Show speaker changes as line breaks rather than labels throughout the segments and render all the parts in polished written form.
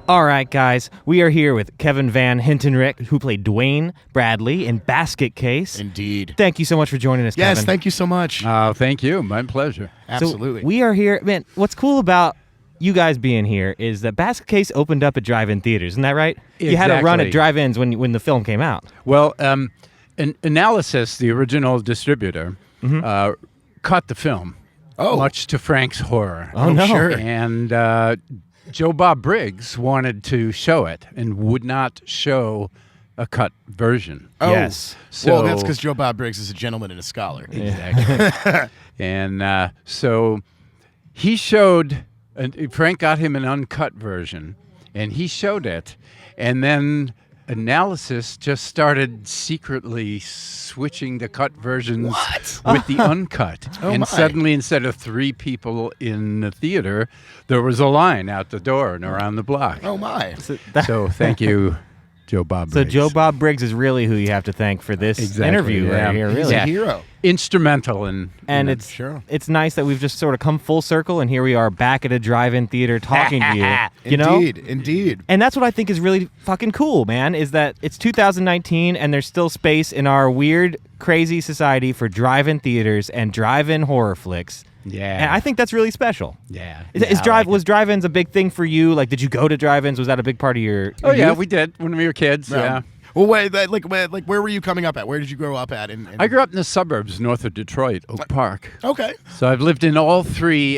All right, guys, we are here with Kevin Van Hentenryck, who played Dwayne Bradley in Basket Case.
Indeed.
Thank you so much for joining us, Kevin.
Yes, thank you so much.
Thank you. My pleasure.
Absolutely.
So we are here. Man, what's cool about you guys being here is that Basket Case opened up at drive-in theaters. Isn't that right?
Exactly.
You had to run at drive-ins when the film came out.
Well, Analysis, the original distributor, cut the film, much to Frank's horror.
Oh, no.
Sure.
And Joe Bob Briggs wanted to show it and would not show a cut version.
Oh,
Yes.
So,
well, that's because Joe Bob Briggs is a gentleman and a scholar.
Exactly. And so he showed, Frank got him an uncut version, and he showed it. And then Analysis just started secretly switching the cut versions with the uncut. And
my.
suddenly, instead of 3 people in the theater, there was a line out the door and around the block.
Oh, my.
So thank you, Joe Bob
So
Briggs.
Joe Bob Briggs is really who you have to thank for this
Exactly,
interview
yeah.
right here,
He's
really.
a hero.
Instrumental in
And
in
it's
Sure.
it's nice that we've just sort of come full circle, and here we are back at a drive-in theater talking to you. You know?
Indeed.
And that's what I think is really fucking cool, man, is that it's 2019 and there's still space in our weird, crazy society for drive-in theaters and drive-in horror flicks.
Yeah.
And I think that's really special.
Yeah.
Was drive-ins a big thing for you? Like, did you go to drive-ins? Was that a big part of your
Oh, yeah,
youth?
we did when we were kids. Yeah.
Well, wait, where were you coming up at? Where did you grow up at?
I grew up in the suburbs north of Detroit, Oak Park.
Okay.
So I've lived in all 3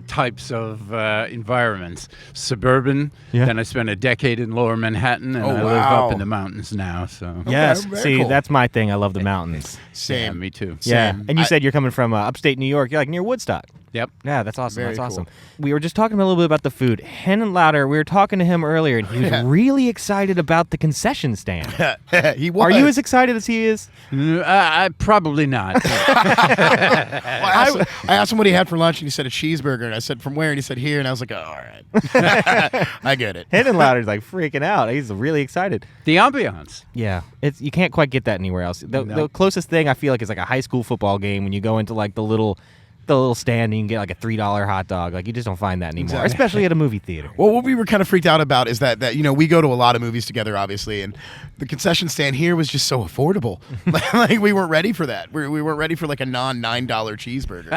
types of environments. Suburban,
Yeah.
then I spent a decade in lower Manhattan, and
Oh,
I live
wow.
up in the mountains now. So
Yes.
very
See,
cool.
that's my thing. I love the mountains.
yeah,
Same.
me too.
Yeah.
Same.
And you
I-
said you're coming from upstate New York. You're like near Woodstock.
Yep.
Yeah, that's awesome.
Very
That's awesome.
cool.
We were just talking a little bit about the food. Hen Louder, we were talking to him earlier, and he was
Yeah.
really excited about the concession stand.
He was.
Are you as excited as he is?
Probably not.
Well, I asked him what he had for lunch, and he said a cheeseburger. And I said, from where? And he said, here. And I was like, oh, all right. I get it.
Hen Louder's like freaking out. He's really excited.
The ambiance.
Yeah, you can't quite get that anywhere else. The
No.
closest thing I feel like is like a high school football game when you go into like the little stand and you can get like a $3 hot dog. Like you just don't find that anymore,
Exactly.
especially at a movie theater.
Well, what we were kind of freaked out about is that we go to a lot of movies together, obviously, and the concession stand here was just so affordable. Like we weren't ready for that. We weren't ready for like a non-$9 cheeseburger.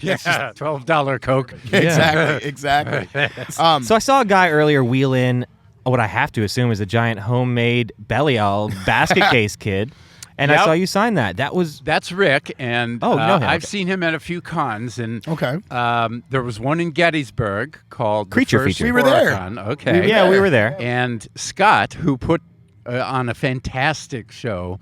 That's just
$12 Coke.
exactly.
So I saw a guy earlier wheel in what I have to assume is a giant homemade Belial basket case kid, and I
Yep.
saw you sign that.
That's Rick, and
Oh, no,
I've
okay.
seen him at a few cons. And
Okay.
there was one in Gettysburg called
Creature
the First
Feature.
We were there.
Horror-Con. Okay.
Yeah, we were there.
And Scott, who put on a fantastic show,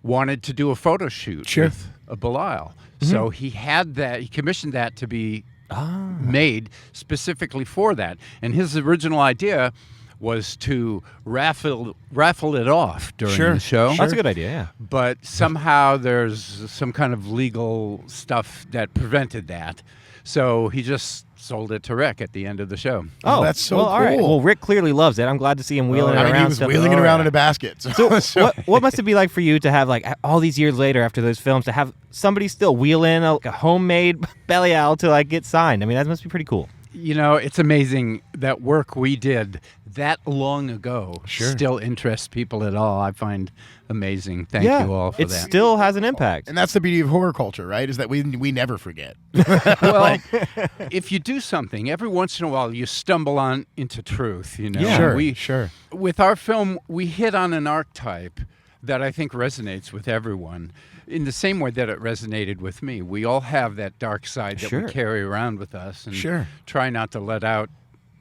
wanted to do a photo shoot
Sure.
with a Belial. So he had that. He commissioned that to be made specifically for that. And his original idea was to raffle it off during
Sure.
the show.
That's a good idea. Yeah.
But somehow there's some kind of legal stuff that prevented that. So he just sold it to Rick at the end of the show.
Oh,
that's so
well, all right.
cool.
Well, Rick clearly loves it. I'm glad to see him wheeling it
I
around.
mean, he was
stuff.
wheeling it
Oh,
around
yeah.
in a basket.
So what must it be like for you to have, like, all these years later after those films, to have somebody still wheel in a homemade Belial to, like, get signed? I mean, that must be pretty cool.
You know, it's amazing that work we did that long ago still interests people at all. I find amazing. Thank you all for
it
that.
still has an impact.
And that's the beauty of horror culture, right? Is that we never forget.
Well, if you do something, every once in a while you stumble on into truth, you know.
Yeah.
Sure, sure.
With our film, we hit on an archetype that I think resonates with everyone in the same way that it resonated with me. We all have that dark side that
Sure.
we carry around with us and
Sure.
try not to let out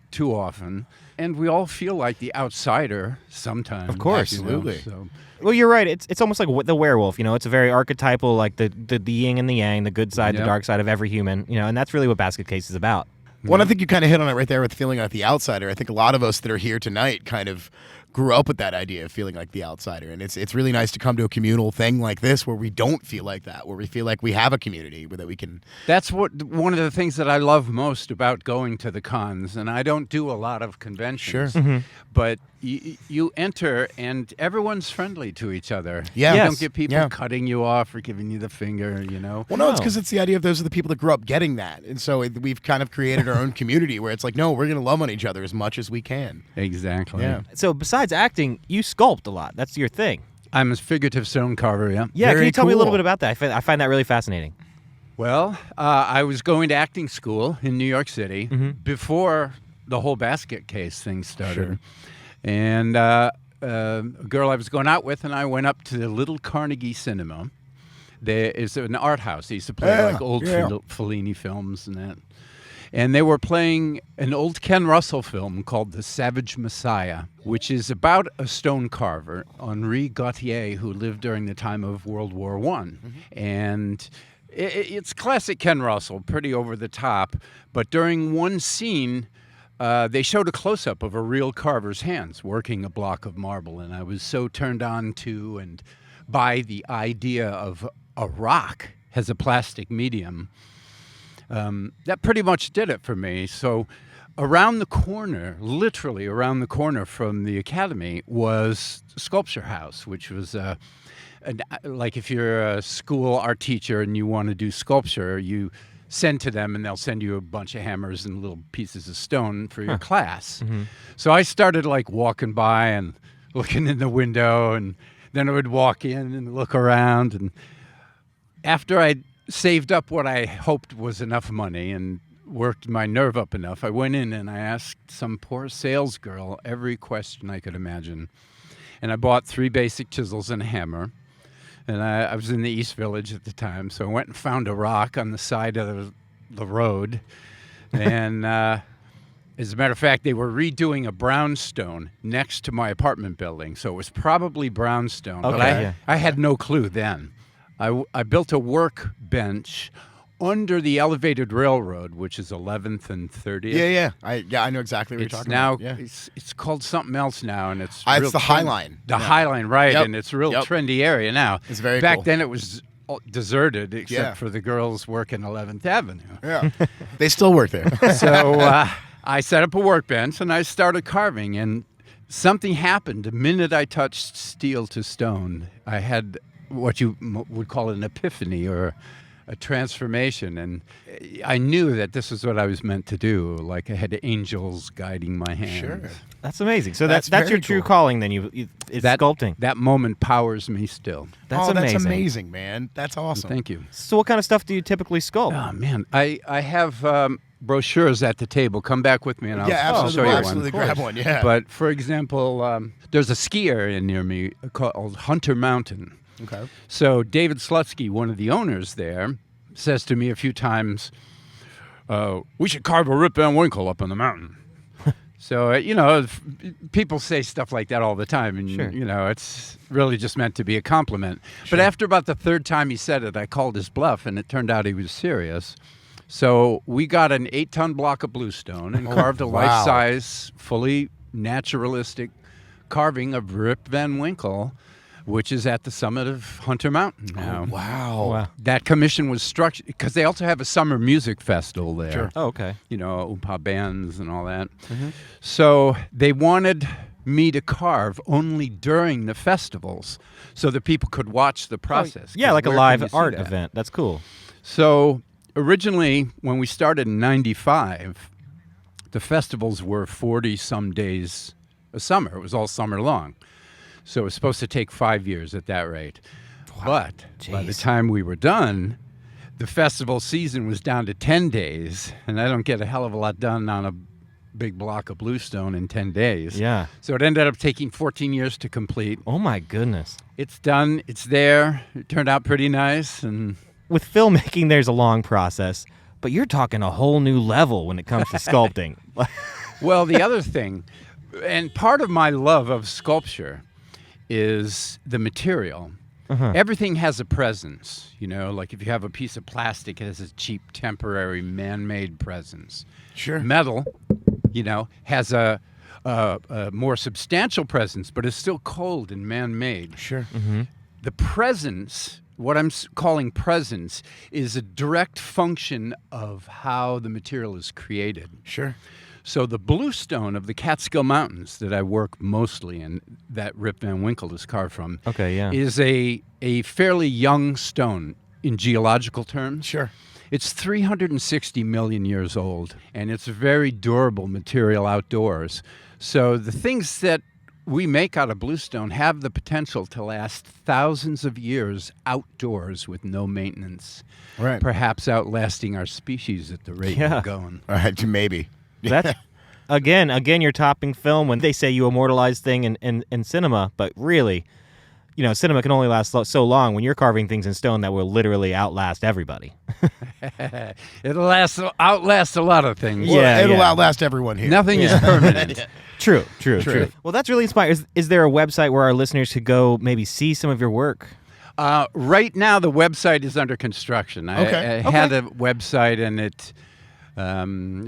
too often. And we all feel like the outsider sometimes.
Of course.
you know,
Absolutely.
so.
Well, you're right. It's almost like the werewolf. You know, it's a very archetypal, like the yin and the yang, the good side, the
Yep.
dark side of every human. You know, and that's really what Basket Case is about.
Well, I think you kind of hit on it right there with feeling like the outsider. I think a lot of us that are here tonight kind of grew up with that idea of feeling like the outsider, and it's really nice to come to a communal thing like this where we don't feel like that, where we feel like we have a community where that we can.
That's one of the things that I love most about going to the cons, and I don't do a lot of conventions.
Sure.
But you enter and everyone's friendly to each other.
Yeah.
You
Yes.
don't get people
Yeah.
cutting you off or giving you the finger, you know.
Well, no, it's
No.
because it's the idea of those are the people that grew up getting that. And so we've kind of created our own community where it's like, no, we're going to love on each other as much as we can.
Exactly.
Yeah.
So besides acting, you sculpt a lot. That's your thing.
I'm a figurative stone carver, yeah.
Yeah, can
Very
you tell me a little
cool.
bit about that? I find that really fascinating.
Well, I was going to acting school in New York City before the whole basket case thing started. And a girl I was going out with and I went up to the Little Carnegie Cinema. There is an art house. They used to play like old Fellini films and that. And they were playing an old Ken Russell film called The Savage Messiah, which is about a stone carver, Henri Gautier, who lived during the time of World War I. And it's classic Ken Russell, pretty over the top. But during one scene, they showed a close-up of a real carver's hands working a block of marble. And I was so turned on to and by the idea of a rock as a plastic medium. That pretty much did it for me. So around the corner, literally around the corner from the academy, was Sculpture House, which was like if you're a school art teacher and you want to do sculpture, you send to them and they'll send you a bunch of hammers and little pieces of stone for your class. So I started like walking by and looking in the window, and then I would walk in and look around. And after I'd saved up what I hoped was enough money and worked my nerve up enough, I went in and I asked some poor sales girl every question I could imagine. And I bought 3 basic chisels and a hammer. And I was in the East Village at the time, so I went and found a rock on the side of the road. And as a matter of fact, they were redoing a brownstone next to my apartment building, so it was probably brownstone. But
Okay.
I had no clue then. I built a workbench under the elevated railroad, which is 11th and 30th.
Yeah. I know exactly what
It's
you're talking
now
about. Yeah.
it's called something else now, and it's
It's
real
the High Line.
The
Yeah.
High Line, right?
Yep.
And it's a real
Yep.
trendy area now.
It's very
Back
cool.
then, it was deserted except
Yeah.
for the girls working 11th Avenue.
Yeah. They still work there.
So I set up a workbench and I started carving, and something happened the minute I touched steel to stone. I had what you would call an epiphany or a transformation, and I knew that this is what I was meant to do. Like I had angels guiding my hands.
Sure.
That's amazing. So
That's
that's your
very
true
cool.
calling. Then it's
That
sculpting.
That moment powers me still.
That's
That's
amazing.
amazing, man. That's awesome.
Thank you.
So what kind of stuff do you typically sculpt?
Oh man, I have brochures at the table. Come back with me and I'll,
Yeah,
I'll
absolutely.
show
We'll
you
absolutely
one.
grab one. Yeah.
But for example, there's a ski area near me called Hunter Mountain.
okay.
So David Slutsky, one of the owners there, says to me a few times, "We should carve a Rip Van Winkle up on the mountain." So people say stuff like that all the time, and
Sure.
it's really just meant to be a compliment. But after about the 3rd time he said it, I called his bluff, and it turned out he was serious. So we got an 8-ton block of bluestone and carved a
wow.
life-size, fully naturalistic carving of Rip Van Winkle, which is at the summit of Hunter Mountain now.
Wow.
Wow.
That commission was structured because they also have a summer music festival there.
Sure.
Oh, okay.
Oompa bands and all that. So they wanted me to carve only during the festivals so that people could watch the process.
Yeah,
'Cause
like a
where can
live
you see
art
that?
event. That's cool.
So originally, when we started in 95, the festivals were 40-some days a summer. It was all summer long. So it was supposed to take 5 years at that rate. But by the
Jeez.
time we were done, the festival season was down to 10 days, and I don't get a hell of a lot done on a big block of bluestone in 10 days.
Yeah.
So it ended up taking 14 years to complete.
Oh my goodness.
It's done. It's there. It turned out pretty nice, and
With filmmaking, there's a long process, but you're talking a whole new level when it comes to sculpting.
well, the other thing, and part of my love of sculpture is the material. Everything has a presence, like if you have a piece of plastic, it has a cheap, temporary, man-made presence.
Sure.
Metal, has a more substantial presence, but is still cold and man-made.
Sure.
The presence, what I'm calling presence, is a direct function of how the material is created.
Sure.
So the bluestone of the Catskill Mountains that I work mostly in, that Rip Van Winkle is carved from,
Okay, yeah.
is a fairly young stone in geological terms.
Sure.
It's 360 million years old, and it's a very durable material outdoors. So the things that we make out of bluestone have the potential to last thousands of years outdoors with no maintenance.
Right.
Perhaps outlasting our species at the rate
Yeah.
we're going.
All right, maybe.
That's again, you're topping film when they say you immortalize thing in cinema, but really, cinema can only last so long when you're carving things in stone that will literally outlast everybody.
It'll outlast a lot of things.
Well,
Yeah,
it'll
yeah.
outlast everyone here.
Nothing is permanent.
True.
True.
Well, that's really inspiring. Is there a website where our listeners could go maybe see some of your work?
Right now, the website is under construction.
Okay.
I had a website, and it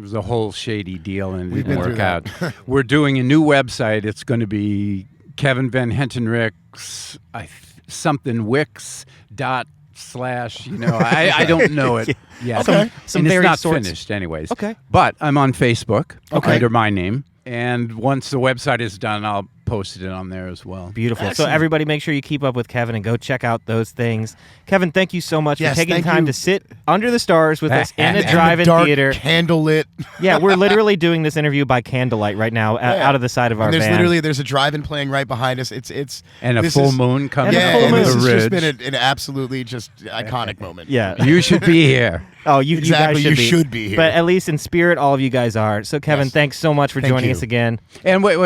was a whole shady deal, and it
We've
didn't
been
work
through
out.
that.
We're doing a new website. It's going to be Kevin Van Hentenryck's something Wix dot slash. I don't know it yet.
Okay.
Some
and it's
varied
not
sorts.
finished, anyways.
Okay.
But I'm on Facebook
Okay.
under my name, and once the website is done, I'll post it on there as well.
Beautiful.
Excellent.
So everybody make sure you keep up with Kevin and go check out those things. Kevin, thank you so much
Yes,
for taking
thank
time
you.
to sit under the stars with us in
And
a
And
drive-in
dark,
theater.
candlelit.
Yeah, we're literally doing this interview by candlelight right now out of the side of our
and
van.
there's a drive-in playing right behind us. It's
And a
this
full
is-
moon coming
And a
Yeah,
full
and
moon.
this
over
has
the
just
ridge.
been an absolutely just iconic moment.
Yeah.
You should be here.
Oh, you
Exactly,
guys
you should be here.
But at least in spirit, all of you guys are. So, Kevin,
Yes.
thanks so much for
Thank
joining
you.
us again.
And wait.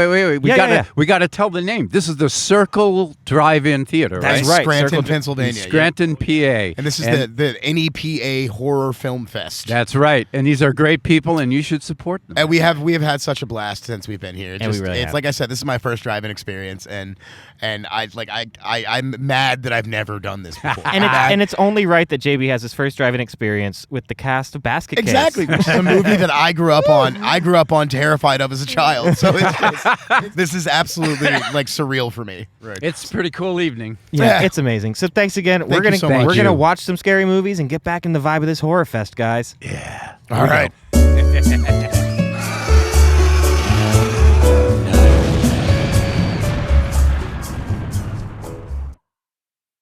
Yeah,
We gotta tell the name. This is the Circle Drive-In Theater,
That's
right?
right.
Scranton,
Circle-
Pennsylvania.
In
yeah.
Scranton, PA.
And this is the NEPA Horror Film Fest.
That's right. And these are great people, and you should support them.
And we have had such a blast since we've been here.
And we really
it's
have.
like I said, this is my first drive-in experience, and I'm mad that I've never done this before.
And it's only right that JB has his first driving experience with the cast of Basket Case.
Exactly, which is a movie that I grew up on. I grew up on, terrified of as a child. So this is absolutely like surreal for me. Right.
It's a pretty cool evening.
Yeah,
Yeah.
it's amazing. So thanks again.
you so much.
we're
Thank
gonna
you.
watch some scary movies and get back in the vibe of this horror fest, guys.
All right.